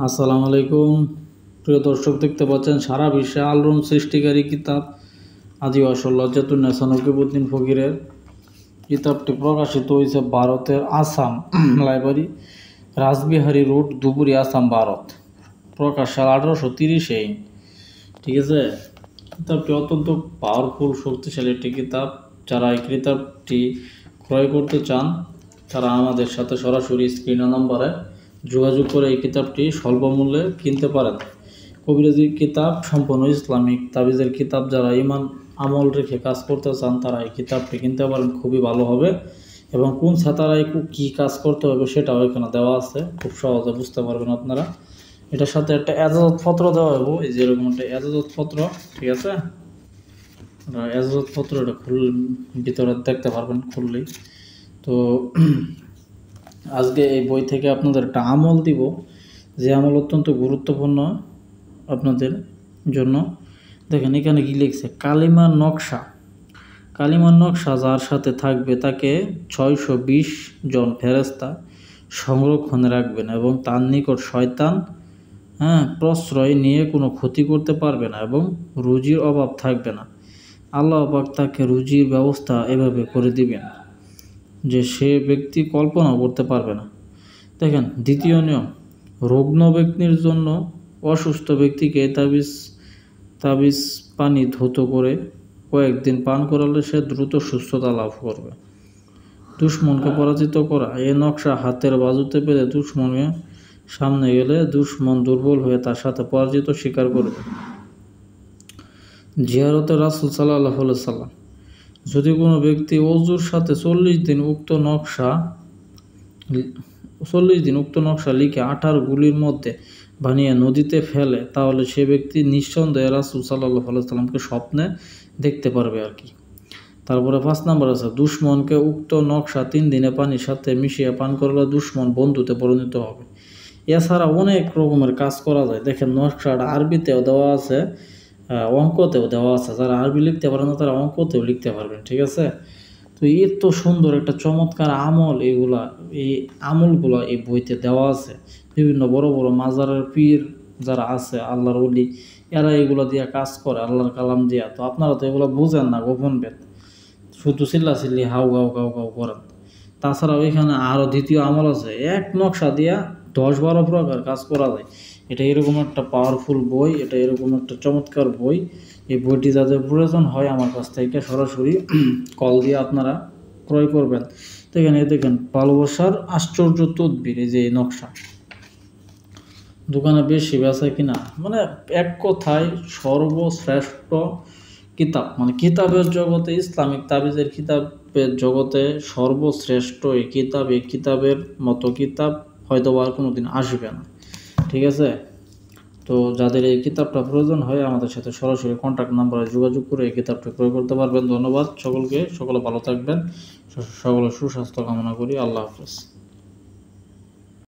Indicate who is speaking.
Speaker 1: আসসালামু আলাইকুম। প্রিয় দর্শক, দেখতে পাচ্ছেন সারা বিশ্বে আলোড়ন সৃষ্টিকারী কিতাব আদি আসল লজ্জাতুন্নেসা নকিবউদ্দিন ফকিরের কিতাবটি প্রকাশিত হয়েছে ভারতের আসাম লাইব্রেরি, রাসবিহারী রোড, ধুবুরি, আসাম, ভারত। প্রকাশ সাল 1830। ঠিক আছে, কিতাবটি অত্যন্ত পাওয়ারফুল, শক্তিশালী একটি কিতাব। যারা এই কিতাবটি ক্রয় করতে চান তারা আমাদের সাথে সরাসরি স্ক্রিনের নম্বরে যোগাযোগ করে এই কিতাবটি স্বল্প মূল্যে কিনতে পারেন। কবিরাজি কিতাব, সম্পূর্ণ ইসলামিক তাবিজের কিতাব, যারা ইমান আমল রেখে কাজ করতে চান তারা এই কিতাবটি কিনতে পারেন, খুবই ভালো হবে। এবং কোন ছাতারায় কী কাজ করতে হবে সেটাও এখানে দেওয়া আছে, খুব সহজে বুঝতে পারবেন আপনারা। এটার সাথে একটা এজাজতপত্র দেওয়া হবে, এই যে এরকম একটা এজাজতপত্র। ঠিক আছে, এজাজতপত্র এটা ভিতরে দেখতে পারবেন খুললেই। তো আজকে এই বই থেকে আপনাদের একটা আমল দিব, যে আমল অত্যন্ত গুরুত্বপূর্ণ আপনাদের জন্য। দেখেন এখানে কি লিখছে, কালিমার নকশা। কালিমার নকশা যার সাথে থাকবে তাকে 620 জন ফেরেশতা সংরক্ষণে রাখবেন এবং তার নিকট শয়তান প্রশ্রয় নিয়ে কোনো ক্ষতি করতে পারবে না এবং রুজির অভাব থাকবে না। আল্লাহ পাক তাকে রুজির ব্যবস্থা এভাবে করে দিবেন যে সে ব্যক্তি কল্পনা করতে পারবে না। দেখেন, দ্বিতীয় নিয়ম, রুগ্ন ব্যক্তির জন্য অসুস্থ ব্যক্তিকে তাবিজ পানি ধৌত করে কয়েকদিন পান করালে সে দ্রুত সুস্থতা লাভ করবে। দুশ্মনকে পরাজিত করা, এ নকশা হাতের বাজুতে পেলে দুশ্মনের সামনে গেলে দুশ্মন দুর্বল হয়ে তার সাথে পরাজিত স্বীকার করবে। জিয়ারতে রাসূল সাল্লাল্লাহু আলাইহি সাল্লাম, যদি কোনো ব্যক্তি অজুর সাথে 40 দিন উক্ত নকশা লিখে আঠার গুলির মধ্যে বানিয়ে নদীতে ফেলে, তাহলে সে ব্যক্তি নিঃসন্দেহে রাসূল সাল্লাল্লাহু আলাইহি সাল্লামকে স্বপ্নে দেখতে পারবে আর কি। তারপরে 5 নম্বর আছে, দুশ্মনকে উক্ত নকশা 3 দিনে পানির সাথে মিশিয়ে পান করলে দুশ্মন বন্ধুতে পরিণত হবে। এছাড়া অনেক রকমের কাজ করা যায়। দেখেন, নকশাটা আরবিতেও দেওয়া আছে, অঙ্কতেও দেওয়া আছে। যারা আরবি লিখতে পারেন না তারা অঙ্কতেও লিখতে পারবেন। ঠিক আছে, তো এত সুন্দর একটা চমৎকার আমল, এই আমলগুলো এই বইতে দেওয়া আছে। বিভিন্ন বড় বড় মাজারের পীর যারা আছে, আল্লাহর ওলি, এরা এগুলো দিয়ে কাজ করে, আল্লাহর কালাম দিয়া। তো আপনারা তো এগুলো বুঝেন না, গোপন বেদ, শুধু চিল্লাচিল্লি হাউ গাউ গাউ গাউ করেন। তাছাড়াও এখানে আরও দ্বিতীয় আমল আছে, এক নকশা দিয়া 10-12 প্রকার কাজ করা যায়। এটা এরকম একটা পাওয়ারফুল বই, এটা এরকম একটা চমৎকার বই। এই বইটি যাদের প্রয়োজন হয় আমার কাছ থেকে সরাসরি কল দিয়ে আপনারা ক্রয় করবেন। তো এখানে দেখেন, ভালোবাসার আশ্চর্য তদবির, এই যে নকশা দোকানে বেশি বেচা কিনা, মানে এক কথায় সর্বশ্রেষ্ঠ কিতাব, মানে কিতাবের জগতে, ইসলামিক তাবিজের কিতাবের জগতে সর্বশ্রেষ্ঠ এই কিতাব। এই কিতাবের মতো কিতাব হয়তো আর কোনো দিন আসবে না। ঠিক আছে, তো যাদের এই কিতাবটা প্রয়োজন হয় আমাদের সাথে সরাসরি কন্ট্যাক্ট নাম্বারে যোগাযোগ করে এই কিতাবটা ক্রয় করতে পারবেন। ধন্যবাদ সকলকে, সকলে ভালো থাকবেন, সকলে সুস্বাস্থ্য কামনা করি। আল্লাহ হাফেজ।